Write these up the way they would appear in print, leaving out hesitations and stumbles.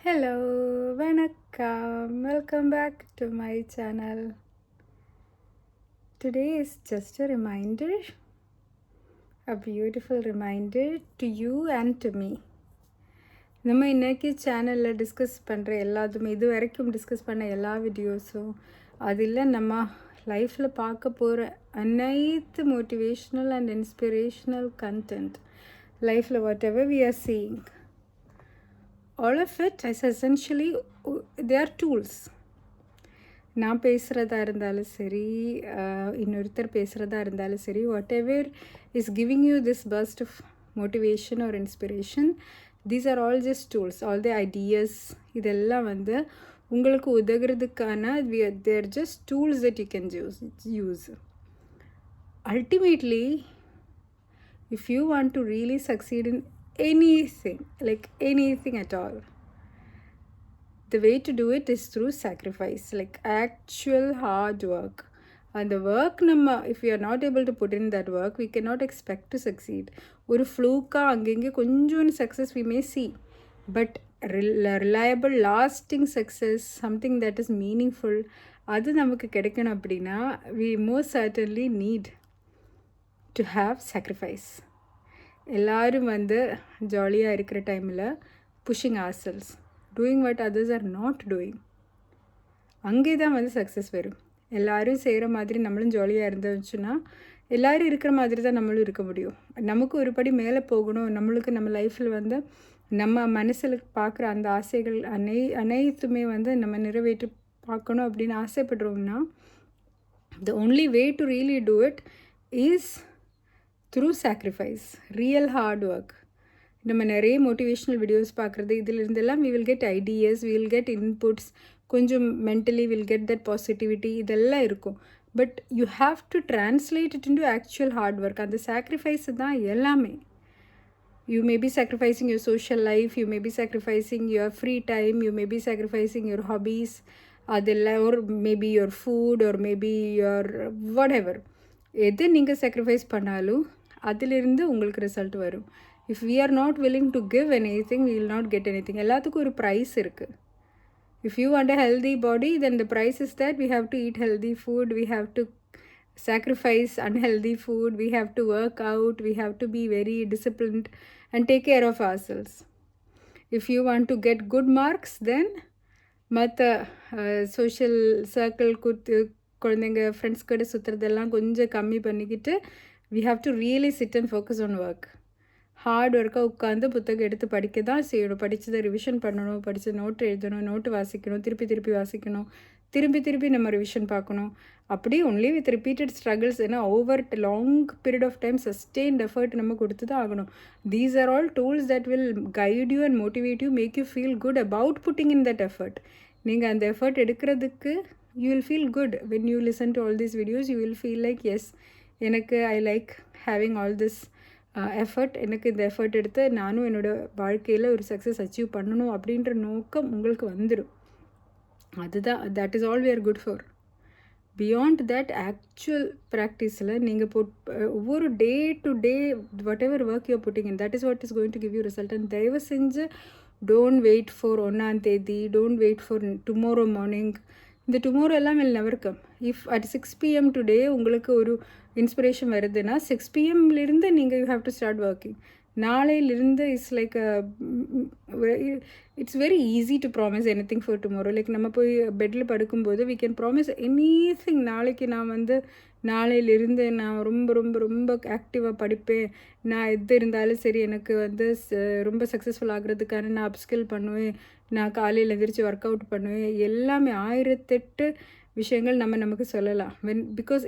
Hello, vanakkam. Welcome back to my channel. Today is just a reminder, a beautiful reminder to you and to me. நம்ம இன்றைக்கி சேனலில் discuss பண்ணுற எல்லாத்துமே இது வரைக்கும் டிஸ்கஸ் பண்ண எல்லா வீடியோஸும் அதில் நம்ம லைஃப்பில் பார்க்க போகிற அனைத்து மோட்டிவேஷ்னல் அண்ட் இன்ஸ்பிரேஷ்னல் கண்டென்ட் லைஃப்பில் whatever we are seeing, all of it is essentially they are tools. நான் பேசுகிறதா இருந்தாலும் சரி, இன்னொருத்தர் பேசுகிறதா இருந்தாலும் சரி, whatever is giving you this burst of motivation or inspiration, these are all just tools. All the ideas இதெல்லாம் உங்களுக்கு உதவுறதுக்கான they're just tools that you can use. Ultimately if you want to really succeed in anything, like anything at all, the way to do it is through sacrifice, like actual hard work. And the work if we are not able to put in that work, we cannot expect to succeed. ஒரு ஃப்ளூக்கா அங்கங்கே கொஞ்சம் success we may see, but reliable lasting success, something that is meaningful, அது நமக்கு கிடைக்கணும் அப்படின்னா we most certainly need to have sacrifice. எல்லாரும் ஜாலியாக இருக்கிற டைமில் pushing ourselves, doing what others are not doing, அங்கே தான் சக்ஸஸ் வரும். எல்லோரும் செய்கிற மாதிரி நம்மளும் ஜாலியாக இருந்துச்சுன்னா எல்லோரும் இருக்கிற மாதிரி தான் நம்மளும் இருக்க முடியும். நமக்கு ஒரு படி மேலே போகணும், நம்மளுக்கு நம்ம லைஃப்பில் நம்ம மனசில் பார்க்குற அந்த ஆசைகள் அனைத்துமே நம்ம நிறைவேற்றி பார்க்கணும் அப்படின்னு ஆசைப்படுறோம்னா the only way to really do it is through sacrifice, real hard work. நம்ம நிறைய மோட்டிவேஷ்னல் வீடியோஸ் பார்க்குறது, இதிலிருந்தெல்லாம் we will get ideas, we will get inputs, கொஞ்சம் mentally will get that positivity, இதெல்லாம் இருக்கும். But you have to translate it into actual hard work. அந்த sacrifice தான் எல்லாமே. You may be sacrificing your social life, you may be sacrificing your free time, you may be sacrificing your hobbies, அதெல்லாம், or maybe your food, or maybe your whatever. எது நீங்கள் sacrifice பண்ணாலும் அதிலிருந்து உங்களுக்கு result வரும். If we are not willing to give anything, we will not get anything. எல்லாத்துக்கும் ஒரு price இருக்குது. If you want a healthy body, then the price is that we have to eat healthy food, we have to sacrifice unhealthy food, we have to work out, we have to be very disciplined and take care of ourselves. If you want to get good marks, then மற்ற social circle குழந்தைங்க friends கூட சுற்றுறதெல்லாம் கொஞ்சம் கம்மி பண்ணிக்கிட்டு we have to really sit and focus on work. Hard ஒர்க்காக உட்காந்து புத்தகம் எடுத்து படிக்க தான் செய்யணும். படித்ததை ரிவிஷன் பண்ணணும், படித்த நோட்டு எழுதணும், நோட்டு வாசிக்கணும், திருப்பி வாசிக்கணும், திருப்பி நம்ம ரிவிஷன் பார்க்கணும். அப்படி ஒன்லி வித் ரிப்பீட்டட் ஸ்ட்ரகிள்ஸ், ஏன்னா over long period of time sustained effort நம்ம கொடுத்து தான் ஆகணும். These are all tools that will guide you and motivate you, make you feel good about putting in that effort. நீங்கள் அந்த effort எடுக்கிறதுக்கு you will feel good. When you listen to all these videos, you will feel like, yes, எனக்கு I like having all this effort, எனக்கு இந்த effort எடுத்து நானும் என்னோடய வாழ்க்கையில் ஒரு சக்ஸஸ் அச்சீவ் பண்ணணும் அப்படின்ற நோக்கம் உங்களுக்கு வந்துடும். அதுதான், that is all we are good for. Beyond that actual ப்ராக்டிஸில் நீங்கள் ஒவ்வொரு day to day whatever work you putting in, that is what is going to give you result. And தயவு செஞ்சு டோன்ட் வெயிட் ஃபார் 1ஆம் தேதி, don't wait for tomorrow morning. இந்த tomorrow எல்லாம் will never come. If at 6 PM today உங்களுக்கு ஒரு இன்ஸ்பிரேஷன் வருதுன்னா 6 PMலேருந்து நீங்கள் you have to start working. நாளையிலிருந்து it's like it's very easy to promise anything for tomorrow. Like நம்ம போய் பெட்டில் படுக்கும்போது we can promise anything. நாளைக்கு நான் நாளையிலிருந்து நான் ரொம்ப ரொம்ப ரொம்ப ஆக்டிவாக படிப்பேன், நான் எது இருந்தாலும் சரி எனக்கு ரொம்ப சக்ஸஸ்ஃபுல் ஆகிறதுக்கான நான் அப்ஸ்கில் பண்ணுவேன், நான் காலையில் எந்திரிச்சு ஒர்க் அவுட் பண்ணுவேன், எல்லாமே 1008 விஷயங்கள் நமக்கு சொல்லலாம். பிகாஸ்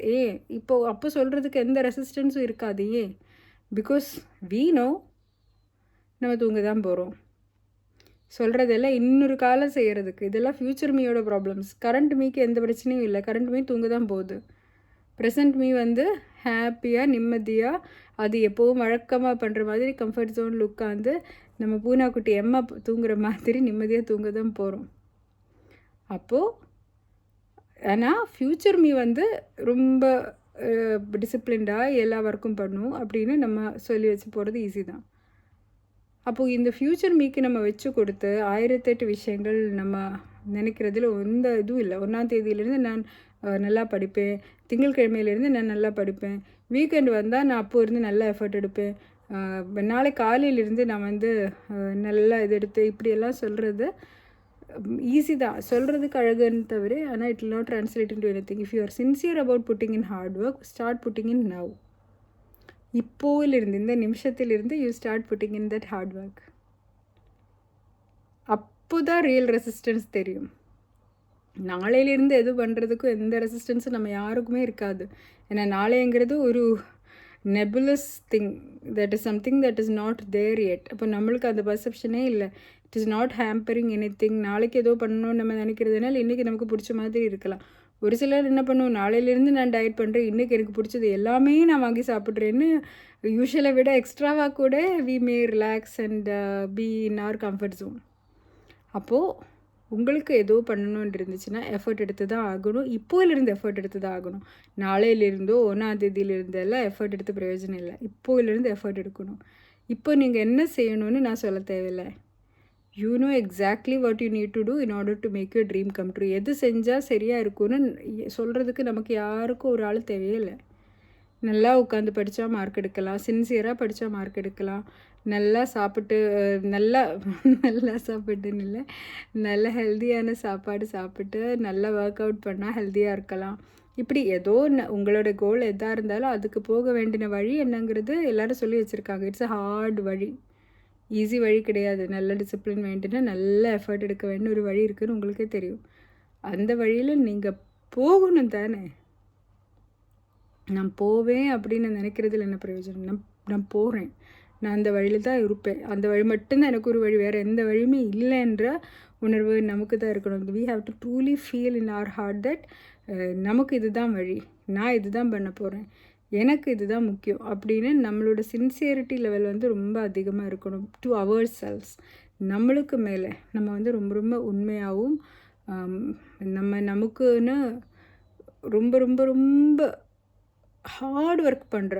அப்போ சொல்கிறதுக்கு எந்த ரெசிஸ்டன்ஸும் இருக்காது. பிகாஸ் we know நம்ம தூங்க தான் போகிறோம். சொல்கிறதெல்லாம் இன்னொரு காலம் செய்கிறதுக்கு, இதெல்லாம் ஃப்யூச்சர் மீயோட ப்ராப்ளம்ஸ். கரண்ட் மீக்கு எந்த பிரச்சனையும் இல்லை, கரண்ட் மீ தூங்க தான் போகுது. ப்ரெசன்ட் மீ ஹாப்பியாக நிம்மதியாக அது எப்போவும் வழக்கமாக பண்ணுற மாதிரி கம்ஃபர்ட் ஜோனில் உட்காந்து நம்ம பூனாக்குட்டி எம்மா தூங்குற மாதிரி நிம்மதியாக தூங்க தான் போகிறோம். அப்போது ஆனால் ஃப்யூச்சர் மீ ரொம்ப டிசிப்ளின்டாக எல்லா ஒர்க்கும் பண்ணும் அப்படின்னு நம்ம சொல்லி வச்சு போகிறது ஈஸி தான். அப்போது இந்த ஃப்யூச்சர் மீக்கு நம்ம வச்சு கொடுத்து 1008 விஷயங்கள் நம்ம நினைக்கிறதுல எந்த இதுவும் இல்லை. 1ஆம் தேதியிலேருந்து நான் நல்லா படிப்பேன், திங்கட்கிழமையிலேருந்து நான் நல்லா படிப்பேன், வீக்கெண்ட் வந்தால் நான் அப்போது இருந்து நல்லா எஃபர்ட் எடுப்பேன், நாளை காலையிலேருந்து நான் வந்து நல்லா இது எடுத்து இப்படியெல்லாம் சொல்கிறது ஈஸி தான், சொல்கிறதுக்கு அழகுன்னு தவிர. ஆனால் it will not translate into anything. If you are sincere about putting in hard work, start putting in now. இப்போவிலிருந்து, இந்த நிமிஷத்திலிருந்து you start putting in that hard work. அப்போ தான் ரியல் ரெசிஸ்டன்ஸ் தெரியும். நாளையிலேருந்து எது பண்ணுறதுக்கும் எந்த ரெசிஸ்டன்ஸும் நம்ம யாருக்குமே இருக்காது. ஏன்னா நாளைங்கிறது ஒரு nebulous thing, that is something that is not there yet. அப்போ நம்மளுக்கு அந்த பர்செப்ஷனே இல்லை. It is not hampering anything. நாளைக்கு ஏதோ பண்ணணும்னு நம்ம நினைக்கிறதுனால இன்றைக்கி நமக்கு பிடிச்ச மாதிரி இருக்கலாம். ஒரு சிலர் என்ன பண்ணுவோம், நாளையிலேருந்து நான் டயட் பண்ணுறேன், இன்றைக்கி எனக்கு பிடிச்சது எல்லாமே நான் வாங்கி சாப்பிட்றேன்னு யூஷுவலை விட எக்ஸ்ட்ராவாக கூட we may relax and be in our comfort zone. அப்போது உங்களுக்கு ஏதோ பண்ணணுன்னு இருந்துச்சுன்னா எஃபர்ட் எடுத்து தான் ஆகணும். இப்போயிலிருந்து எஃபர்ட் எடுத்து தான் ஆகணும். நாளையிலிருந்தோ 1ஆம் தேதியிலிருந்தெல்லாம் எஃபர்ட் எடுத்து பிரயோஜனம் இல்லை. இப்போயிலிருந்து எஃபர்ட் எடுக்கணும். இப்போ நீங்கள் என்ன செய்யணும்னு நான் சொல்ல தேவையில்லை. You know exactly what you need to do in order to make your dream come true. எது செஞ்சால் சரியாக இருக்கும்னு சொல்கிறதுக்கு நமக்கு யாருக்கும் ஒரு ஆள் தேவையே இல்லை. நல்லா உட்காந்து படித்தா மார்க் எடுக்கலாம், சின்சியராக படித்தா மார்க் எடுக்கலாம், நல்லா சாப்பிட்டு நல்லா நல்லா சாப்பிட்டுன்னு இல்லை, நல்ல ஹெல்த்தியான சாப்பாடு சாப்பிட்டு நல்லா ஒர்க் அவுட் பண்ணால் ஹெல்த்தியாக இருக்கலாம். இப்படி ஏதோ உங்களோட கோல் எதாக இருந்தாலும் அதுக்கு போக வேண்டிய வழி என்னங்கிறது எல்லோரும் சொல்லி வச்சுருக்காங்க. இட்ஸ் அ ஹார்ட் வழி, ஈஸி வழி கிடையாது. நல்ல டிசிப்ளின் வேண்டினா நல்ல எஃபர்ட் எடுக்க வேண்டிய ஒரு வழி இருக்குதுன்னு உங்களுக்கே தெரியும். அந்த வழியில் நீங்கள் போகணும் தானே. நான் போவேன் அப்படின்னு நினைக்கிறதுல என்ன பிரயோஜனம்? நான் போகிறேன், நான் அந்த வழியில் தான் இருப்பேன். அந்த வழி மட்டும்தான் எனக்கு ஒரு வழி, வேறு எந்த வழியுமே இல்லைன்ற உணர்வு நமக்கு தான் இருக்கணும். We have to truly feel in our heart that நமக்கு இதுதான் வழி, நான் இது தான் பண்ண போகிறேன், எனக்கு இதுதான் முக்கியம் அப்படின்னு நம்மளோட சின்சியரிட்டி லெவல் வந்து ரொம்ப அதிகமாக இருக்கணும். டு அவர் செல்ஸ், நம்மளுக்கு மேலே நம்ம வந்து ரொம்ப ரொம்ப உண்மையாகவும் நமக்குன்னு ரொம்ப ரொம்ப ரொம்ப ஹார்ட் ஒர்க் பண்ணுற,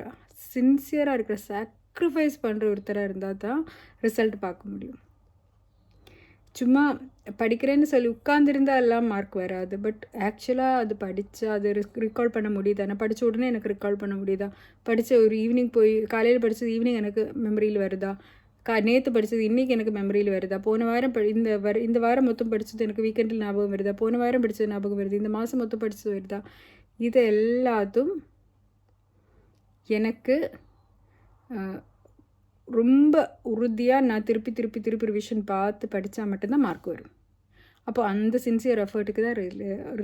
சின்சியராக இருக்கிற, சாக்ரிஃபைஸ் பண்ணுற ஒருத்தராக இருந்தால் தான் ரிசல்ட் பார்க்க முடியும். சும்மா படிக்கிறேன்னு சொல்லி உட்காந்துருந்தால் எல்லாம் மார்க் வராது. பட் ஆக்சுவலாக அது படித்தா அது ரிகால் பண்ண முடியுதா? நான் படித்த உடனே எனக்கு ரிகால் பண்ண முடியுதா? படித்த ஒரு ஈவினிங் போய் காலையில் படித்தது ஈவினிங் எனக்கு மெமரியில் வருதா? நேற்று படித்தது இன்றைக்கி எனக்கு மெமரியில் வருதா? போன வாரம் இந்த வாரம் மொத்தம் படித்தது எனக்கு வீக்கெண்டில் ஞாபகம் வருதா? போன வாரம் படித்தது ஞாபகம் வருது, இந்த மாதம் மொத்தம் படித்தது வருதா? இது எல்லாத்தும் எனக்கு ரொம்ப உறுதியாக நான் திருப்பி ரிவிஷன் பார்த்து படித்தா மட்டும்தான் மார்க் வரும். அப்போ அந்த சின்சியர் எஃபர்ட்டுக்கு தான்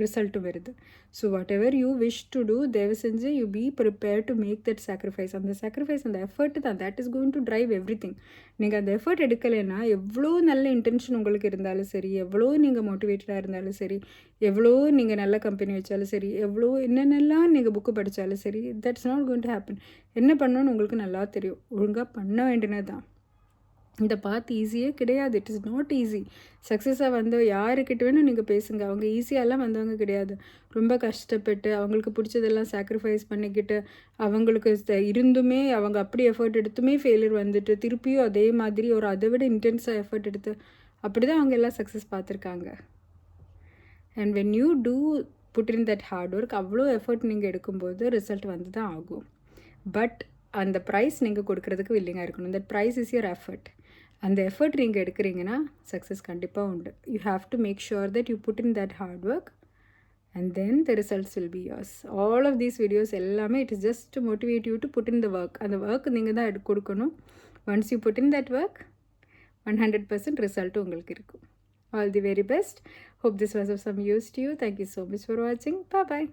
ரிசல்ட்டும் வருது. So whatever you wish to do, தயவு செஞ்சு you be prepare to make that sacrifice. அந்த சாக்ரிஃபைஸ், அந்த எஃபர்ட்டு தான், that is going to drive everything. நீங்கள் அந்த எஃபர்ட் எடுக்கலைன்னா எவ்வளோ நல்ல இன்டென்ஷன் உங்களுக்கு இருந்தாலும் சரி, எவ்வளோ நீங்கள் மோட்டிவேட்டடாக இருந்தாலும் சரி, எவ்வளோ நீங்கள் நல்ல கம்பெனி வச்சாலும் சரி, எவ்வளோ என்னென்னலாம் நீங்கள் புக்கு படித்தாலும் சரி, that's not going to happen. என்ன பண்ணணும்னு உங்களுக்கு நல்லா தெரியும். ஒழுங்காக பண்ண வேண்டியது தான். இந்த பாத் ஈஸியே கிடையாது. It is not easy. சக்ஸஸாக வந்து யாருக்கிட்ட வேணும் நீங்கள் பேசுங்க, அவங்க ஈஸியாகலாம் வந்தவங்க கிடையாது. ரொம்ப கஷ்டப்பட்டு அவங்களுக்கு பிடிச்சதெல்லாம் சாக்ரிஃபைஸ் பண்ணிக்கிட்டு அவங்களுக்கு இருந்துமே அவங்க அப்படி எஃபர்ட் எடுத்துமே ஃபெயிலியர் வந்துட்டு திருப்பியும் அதே மாதிரி ஒரு அதை விட இன்டென்ஸாக எஃபர்ட் எடுத்து அப்படி தான் அவங்க எல்லாம் சக்ஸஸ் பார்த்துருக்காங்க. And when you do put in that hard work, அவ்வளோ எஃபர்ட் நீங்கள் எடுக்கும்போது ரிசல்ட் வந்து தான் ஆகும். பட் அந்த ப்ரைஸ் நீங்கள் கொடுக்குறதுக்கு வில்லிங்காக இருக்கணும். That price is your effort. அந்த எஃபர்ட் நீங்கள் எடுக்கிறீங்கன்னா சக்ஸஸ் கண்டிப்பாக உண்டு. You have to make sure that you put in that hard work and then the results will be yours. All of these videos எல்லாமே it is just to motivate you to put in the work. அந்த work நீங்கள் தான் கொடுக்கணும். Once you put in that work 100% ரிசல்ட்டும் உங்களுக்கு இருக்கும். All the very best. Hope this was of some use to you. Thank you so much for watching. Bye bye.